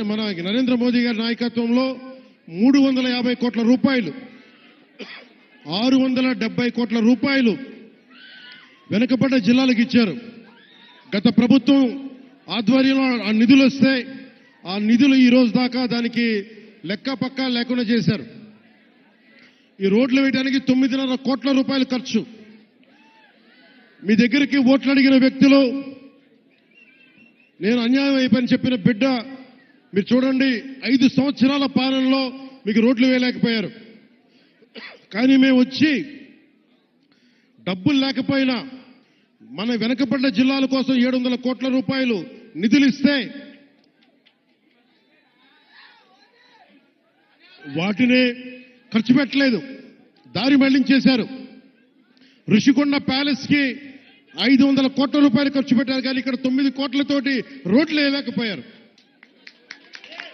మన నరేంద్ర మోదీ గారి నాయకత్వంలో 350 కోట్ల రూపాయలు 670 కోట్ల రూపాయలు వెనుకబడ్డ జిల్లాలకు ఇచ్చారు. గత ప్రభుత్వం ఆధ్వర్యంలో ఆ నిధులు వస్తే ఆ నిధులు ఈ రోజు దాకా దానికి లెక్క పక్క లేకుండా చేశారు. ఈ రోడ్లు వేయడానికి 9.5 కోట్ల రూపాయలు ఖర్చు. మీ దగ్గరికి ఓట్లు అడిగిన వ్యక్తులు నేను అన్యాయం అయిపోయిన చెప్పిన బిడ్డ మీరు చూడండి, 5 సంవత్సరాల పాలనలో మీకు రోడ్లు వేయలేకపోయారు. కానీ మేము వచ్చి డబ్బులు లేకపోయినా మన వెనకబడ్డ జిల్లాల కోసం 700 కోట్ల రూపాయలు నిధులు ఇస్తే వాటిని ఖర్చు పెట్టలేదు, దారి మళ్లించేశారు. ఋషికొండ ప్యాలెస్ కి 500 కోట్ల రూపాయలు ఖర్చు పెట్టారు, కానీ ఇక్కడ 9 కోట్లతోటి రోడ్లు వేయలేకపోయారు.